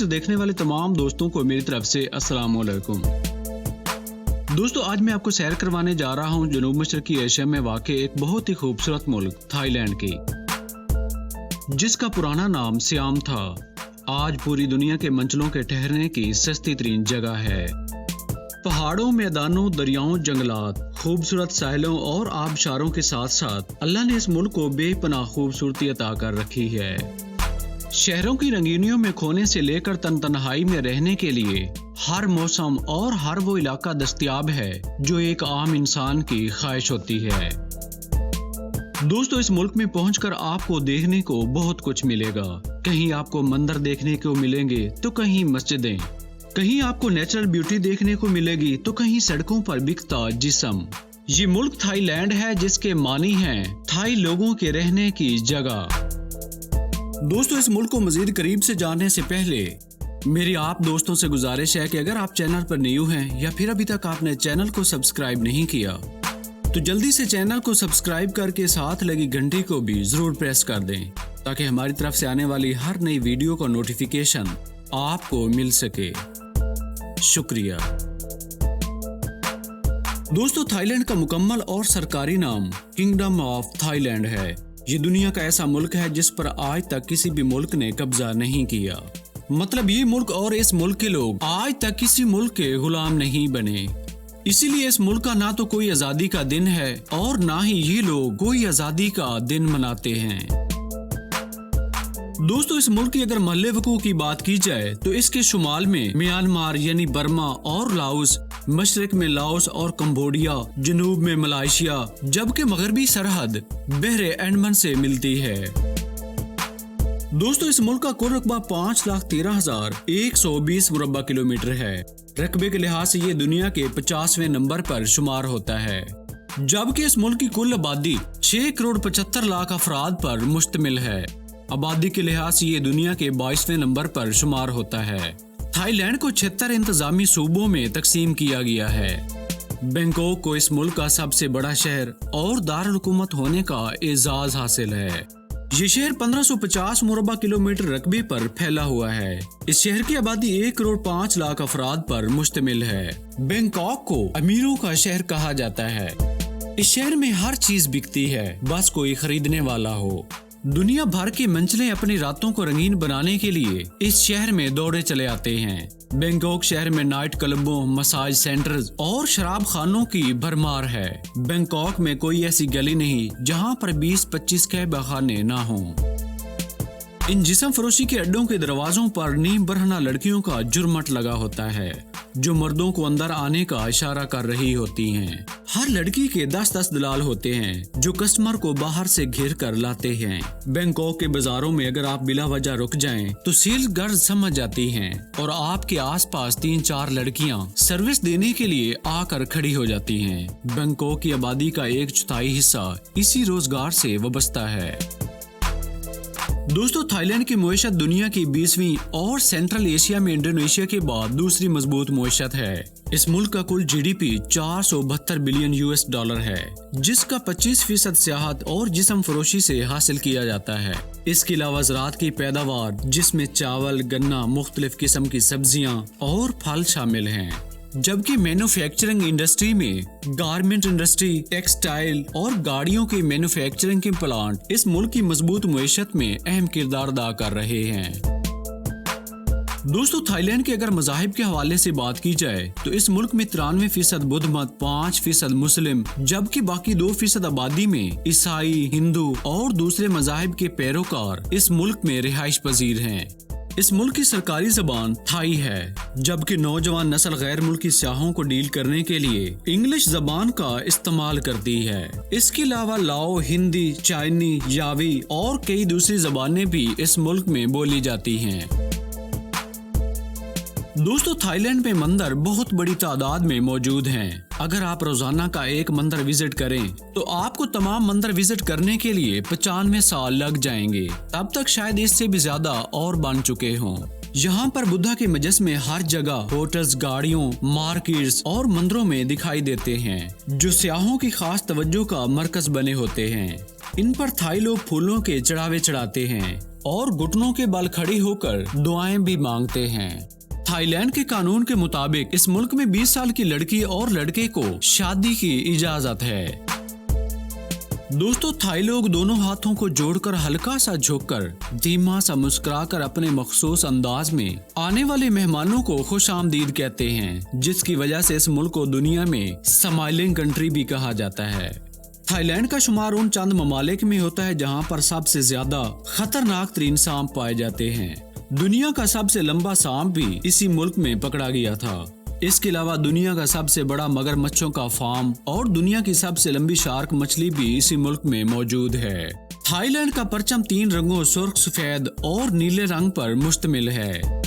मिस्र देखने वाले तमाम दोस्तों को मेरी तरफ से अस्सलाम वालेकुम। दोस्तों, आज मैं आपको सैर करवाने जा रहा हूं जनूब मशरकी एशिया में वाक़ एक बहुत ही खूबसूरत मुल्क थाईलैंड की, जिसका पुराना नाम सियाम था। आज पूरी दुनिया के मंचलों के ठहरने की सस्ती तरीन जगह है। पहाड़ों, मैदानों, दरियाओं, जंगलात, खूबसूरत साहिलों और आबशारों के साथ साथ अल्लाह ने इस मुल्क को बेपनाह खूबसूरती अता कर रखी है। शहरों की रंगीनियों में खोने से लेकर तन्हाई में रहने के लिए हर मौसम और हर वो इलाका दस्तयाब है जो एक आम इंसान की ख्वाहिश होती है। दोस्तों, इस मुल्क में पहुंचकर आपको देखने को बहुत कुछ मिलेगा। कहीं आपको मंदिर देखने को मिलेंगे तो कहीं मस्जिदें, कहीं आपको नेचुरल ब्यूटी देखने को मिलेगी तो कहीं सड़कों पर बिकता जिस्म। ये मुल्क थाईलैंड है, जिसके मानी हैं थाई लोगों के रहने की जगह। दोस्तों, इस मुल्क को मजीद करीब से जानने से पहले मेरी आप दोस्तों से गुजारिश है कि अगर आप चैनल पर न्यू हैं या फिर अभी तक आपने चैनल को सब्सक्राइब नहीं किया तो जल्दी से चैनल को सब्सक्राइब करके साथ लगी घंटी को भी जरूर प्रेस कर दें, ताकि हमारी तरफ से आने वाली हर नई वीडियो का नोटिफिकेशन आपको मिल सके। शुक्रिया। दोस्तों, थाईलैंड का मुकम्मल और सरकारी नाम किंगडम ऑफ थाईलैंड है। ये दुनिया का ऐसा मुल्क है जिस पर आज तक किसी भी मुल्क ने कब्जा नहीं किया। मतलब ये मुल्क और इस मुल्क के लोग आज तक किसी मुल्क के गुलाम नहीं बने। इसीलिए इस मुल्क का ना तो कोई आजादी का दिन है और ना ही ये लोग कोई आजादी का दिन मनाते हैं। दोस्तों, इस मुल्क की अगर महल्ले वकूअ की बात की जाए तो इसके शुमाल में म्यांमार यानी बर्मा और लाओस, मशरक में लाओस और कंबोडिया, जनूब में मलेशिया, जबकि मगरबी सरहद बहरे अंडमान से मिलती है। दोस्तों, इस मुल्क का कुल रकबा 5,13,120 मुरब्बा किलोमीटर है। रकबे के लिहाज से ये दुनिया के 50वें नंबर पर शुमार होता है, जबकि इस मुल्क की कुल आबादी 6,75,00,000 अफराद पर मुश्तमिल है। आबादी के लिहाज से ये दुनिया के 22वें नंबर पर शुमार होता है। थाईलैंड को 76 इंतजामी सूबों में तकसीम किया गया है। बैंकॉक को इस मुल्क का सबसे बड़ा शहर और दारुल हुकूमत होने का एजाज हासिल है। ये शहर 1550 मुरब्बा किलोमीटर रकबे पर फैला हुआ है। इस शहर की आबादी 1,05,00,000 अफराद पर मुश्तमिल है। बैंकॉक को अमीरों का शहर कहा जाता है। इस शहर में हर चीज बिकती है, बस कोई खरीदने वाला हो। दुनिया भर के मंचले अपनी रातों को रंगीन बनाने के लिए इस शहर में दौड़े चले आते हैं। बैंकॉक शहर में नाइट क्लबों, मसाज सेंटर्स और शराब खानों की भरमार है। बैंकॉक में कोई ऐसी गली नहीं जहां पर 20-25 कहबा खाने ना हों। इन जिस्म फरोशी के अड्डों के दरवाजों पर नीम बरहना लड़कियों का जुर्मट लगा होता है, जो मर्दों को अंदर आने का इशारा कर रही होती हैं। हर लड़की के 10-10 दलाल होते हैं जो कस्टमर को बाहर से घेर कर लाते हैं। बैंकॉक के बाजारों में अगर आप बिला वजह रुक जाएं तो सेल गर्ल समझ जाती हैं और आपके आसपास 3-4 लड़कियां सर्विस देने के लिए आकर खड़ी हो जाती हैं। बैंकॉक की आबादी का 1/4 हिस्सा इसी रोजगार से वाबस्ता है। दोस्तों, थाईलैंड की मुईशत दुनिया की 20वीं और सेंट्रल एशिया में इंडोनेशिया के बाद दूसरी मजबूत मुईशत है। इस मुल्क का कुल GDP 472 बिलियन $, है, जिसका 25% सियाहत और जिस्म फरोशी से हासिल किया जाता है। इसके अलावा ज़राअत की पैदावार, जिसमें चावल, गन्ना, मुख्तलिफ किस्म की सब्जियां और फल शामिल हैं, जबकि मैन्युफैक्चरिंग इंडस्ट्री में गारमेंट इंडस्ट्री, टेक्सटाइल और गाड़ियों की मैन्युफैक्चरिंग के प्लांट इस मुल्क की मजबूत मुईशत में अहम किरदार अदा कर रहे हैं। दोस्तों, थाईलैंड के अगर मज़ाहिब के हवाले से बात की जाए तो इस मुल्क में 93% बुद्ध मत, 5% मुस्लिम, जबकि बाकी 2% आबादी में ईसाई, हिंदू और दूसरे मज़ाहिब के पैरोकार इस मुल्क में रिहाइश पजीर हैं। इस मुल्क की सरकारी जबान थाई है, जबकि नौजवान नस्ल गैर मुल्की सियाहों को डील करने के लिए इंग्लिश जबान का इस्तेमाल करती है। इसके अलावा लाओ, हिंदी, चाइनी, यावी और कई दूसरी जबानें भी इस मुल्क में बोली जाती हैं। दोस्तों, थाईलैंड में मंदिर बहुत बड़ी तादाद में मौजूद हैं। अगर आप रोजाना का एक मंदिर विजिट करें तो आपको तमाम मंदिर विजिट करने के लिए 95 साल लग जाएंगे। तब तक शायद इससे भी ज्यादा और बन चुके हों। यहाँ पर बुद्धा के मुजस्समे हर जगह होटल्स, गाड़ियों, मार्केट्स और मंदिरों में दिखाई देते हैं, जो सियाहों की खास तवज्जो का मरकज बने होते हैं। इन पर थाई लोग फूलों के चढ़ावे चढ़ाते हैं। और घुटनों के बल खड़ी होकर दुआएं भी मांगते हैं। थाईलैंड के कानून के मुताबिक इस मुल्क में 20 साल की लड़की और लड़के को शादी की इजाजत है। दोस्तों, थाई लोग दोनों हाथों को जोड़कर हल्का सा झुककर धीमा सा मुस्कुराकर अपने मखसूस अंदाज में आने वाले मेहमानों को खुशामदीद कहते हैं, जिसकी वजह से इस मुल्क को दुनिया में स्माइलिंग कंट्री भी कहा जाता है। थाईलैंड का शुमार उन चंद ममालिक में होता है जहां पर सबसे ज्यादा खतरनाक तरीन सांप पाए जाते हैं। दुनिया का सबसे लंबा सांप भी इसी मुल्क में पकड़ा गया था। इसके अलावा दुनिया का सबसे बड़ा मगरमच्छों का फार्म और दुनिया की सबसे लंबी शार्क मछली भी इसी मुल्क में मौजूद है। थाईलैंड का परचम 3 रंगों सुर्ख, सफेद और नीले रंग पर मुश्तमिल है।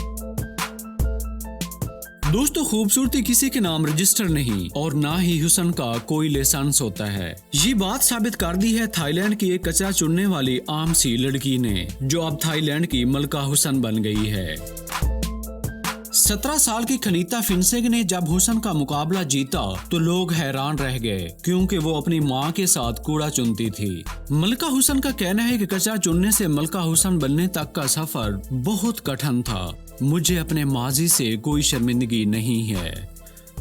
दोस्तों, खूबसूरती किसी के नाम रजिस्टर नहीं और ना ही हुस्न का कोई लाइसेंस होता है। ये बात साबित कर दी है थाईलैंड की एक कचरा चुनने वाली आम सी लड़की ने, जो अब थाईलैंड की मलका हुस्न बन गई है। 17 साल की खनीता फिनसेग ने जब हुस्न का मुकाबला जीता तो लोग हैरान रह गए, क्योंकि वो अपनी मां के साथ कूड़ा चुनती थी। मलका हुस्न का कहना है कि कचरा चुनने से मलका हुस्न बनने तक का सफर बहुत कठिन था। मुझे अपने माजी से कोई शर्मिंदगी नहीं है।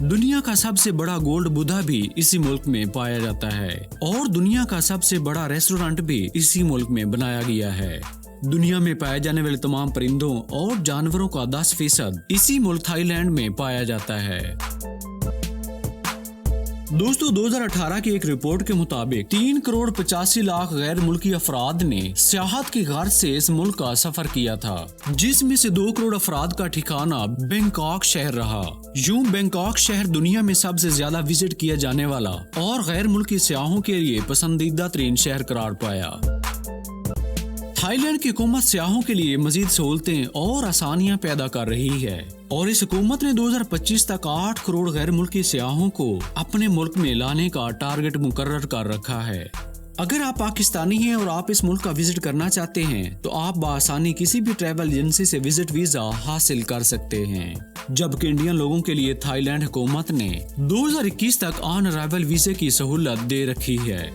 दुनिया का सबसे बड़ा गोल्ड बुद्धा भी इसी मुल्क में पाया जाता है और दुनिया का सबसे बड़ा रेस्टोरेंट भी इसी मुल्क में बनाया गया है। दुनिया में पाए जाने वाले तमाम परिंदों और जानवरों का 10% इसी मुल्क थाईलैंड में पाया जाता है। दोस्तों, 2018 की एक रिपोर्ट के मुताबिक 3 करोड़ 85 लाख गैर मुल्की अफराद ने सियाहत की गर्ज से इस मुल्क का सफर किया था, जिसमें से 2 करोड़ अफराद का ठिकाना बैंकॉक शहर रहा। यूं बैंकॉक शहर दुनिया में सबसे ज्यादा विजिट किया जाने वाला और गैर मुल्की सियाहों के लिए पसंदीदा तरीन शहर करार पाया। थाईलैंड की हुकूमत सियाहों के लिए मजीद सहूलतें और आसानियां पैदा कर रही है और इस हुकूमत ने 2025 तक 8 करोड़ गैर मुल्की सियाहों को अपने मुल्क में लाने का टारगेट मुकर्रर कर रखा है। अगर आप पाकिस्तानी हैं और आप इस मुल्क का विजिट करना चाहते हैं तो आप बआसानी किसी भी ट्रैवल एजेंसी से विजिट वीजा हासिल कर सकते हैं, जबकि इंडियन लोगों के लिए थाईलैंड हुकूमत ने 2021 तक ऑन अराइवल वीजे की सहूलत दे रखी है।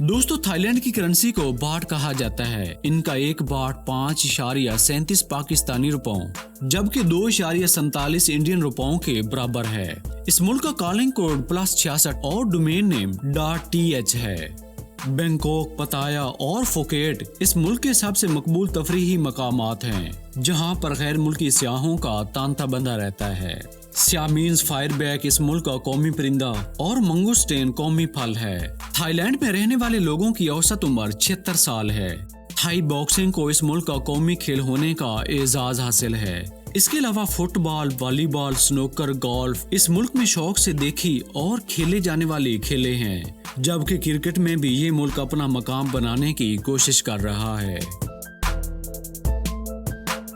दोस्तों, थाईलैंड की करेंसी को बाट कहा जाता है। इनका एक बाट 5.37 पाकिस्तानी रुपयों जबकि 2.47 इंडियन रुपयों के बराबर है। इस मुल्क का कॉलिंग कोड +66 और डोमेन नेम .th है। बैंकॉक, पताया और फुकेट इस मुल्क के सबसे मकबूल तफरीही मकामात हैं, जहां पर गैर मुल्की सियाहों का तांता बंधा रहता है। सियामीन्स फायरबैक इस मुल्क का कौमी परिंदा और मंगूस्टेन कौमी फल है। थाईलैंड में रहने वाले लोगों की औसत उम्र 76 साल है। थाई बॉक्सिंग को इस मुल्क का कौमी खेल होने का एजाज हासिल है। इसके अलावा फुटबॉल, वॉलीबॉल, स्नूकर, गोल्फ इस मुल्क में शौक से देखी और खेले जाने वाले खेले हैं, जबकि क्रिकेट में भी ये मुल्क अपना मकाम बनाने की कोशिश कर रहा है।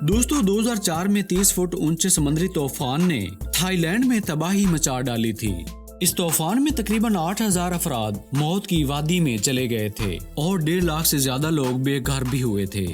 दोस्तों, 2004 में 30 फुट ऊंचे समुद्री तूफान ने थाईलैंड में तबाही मचा डाली थी। इस तूफान में तकरीबन 8,000 अफराद मौत की वादी में चले गए थे और 1.5 लाख से ज्यादा लोग बेघर भी हुए थे।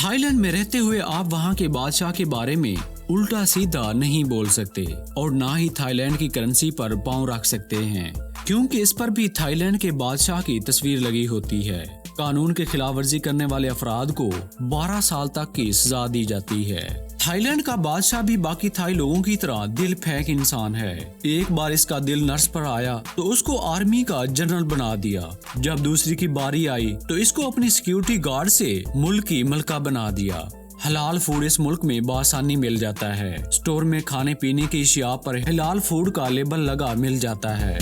थाईलैंड में रहते हुए आप वहां के बादशाह के बारे में उल्टा सीधा नहीं बोल सकते और ना ही थाईलैंड की करेंसी पर पांव रख सकते हैं, क्योंकि इस पर भी थाईलैंड के बादशाह की तस्वीर लगी होती है। कानून के खिलाफ वर्जी करने वाले अफराद को 12 साल तक की सजा दी जाती है। थाईलैंड का बादशाह भी बाकी थाई लोगों की तरह दिल फेंक इंसान है। एक बार इसका दिल नर्स पर आया तो उसको आर्मी का जनरल बना दिया। जब दूसरी की बारी आई तो इसको अपनी सिक्योरिटी गार्ड से मुल्क की मलका बना दिया। हलाल फूड इस मुल्क में बआसानी मिल जाता है। स्टोर में खाने पीने की अशिया पर हलाल फूड का लेबल लगा मिल जाता है।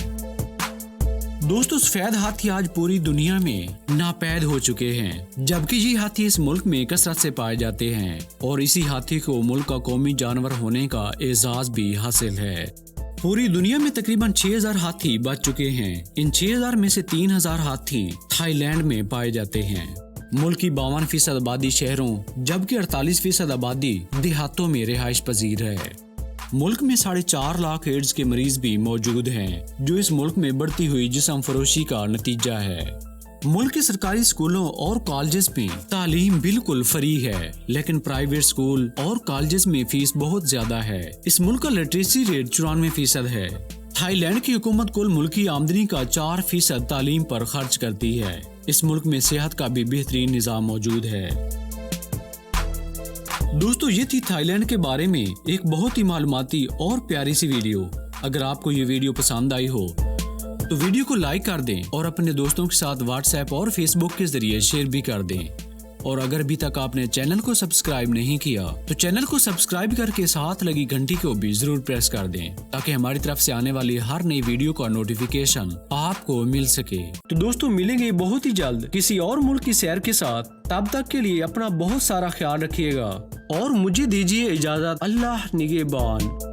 दोस्तों, सफेद हाथी आज पूरी दुनिया में नापैद हो चुके हैं, जबकि ये हाथी इस मुल्क में कसरत से पाए जाते हैं और इसी हाथी को मुल्क का कौमी जानवर होने का एजाज भी हासिल है। पूरी दुनिया में तकरीबन 6,000 हाथी बच चुके हैं। इन 6,000 में से 3,000 हाथी थाईलैंड में पाए जाते हैं। मुल्क की 52% आबादी शहरों जबकि 48% आबादी देहातों में रिहाइश पजीर है। मुल्क में 4.5 लाख एड्स के मरीज भी मौजूद हैं, जो इस मुल्क में बढ़ती हुई जिस्म फरोशी का नतीजा है। मुल्क के सरकारी स्कूलों और कॉलेजेस में तालीम बिल्कुल फ्री है, लेकिन प्राइवेट स्कूल और कॉलेजेस में फीस बहुत ज्यादा है। इस मुल्क का लिटरेसी रेट 94% है। تھائی لینڈ کی حکومت کل ملکی آمدنی کا 4% تعلیم پر خرچ کرتی ہے۔ اس ملک میں صحت کا بھی بہترین نظام موجود ہے۔ دوستو یہ تھی تھائی لینڈ کے بارے میں ایک بہت ہی معلوماتی اور پیاری سی ویڈیو۔ اگر آپ کو یہ ویڈیو پسند آئی ہو تو ویڈیو کو لائک کر دیں اور اپنے دوستوں کے ساتھ واٹس ایپ اور فیس بک کے ذریعے شیئر بھی کر دیں۔ اور اگر ابھی تک آپ نے چینل کو سبسکرائب نہیں کیا تو چینل کو سبسکرائب کر کے ساتھ لگی گھنٹی کو بھی ضرور پریس کر دیں تاکہ ہماری طرف سے آنے والی ہر نئی ویڈیو کا نوٹیفیکیشن آپ کو مل سکے۔ تو دوستو ملیں گے بہت ہی جلد کسی اور ملک کی سیر کے ساتھ، تب تک کے لیے اپنا بہت سارا خیال رکھیے گا اور مجھے دیجیے اجازت۔ اللہ نگہبان۔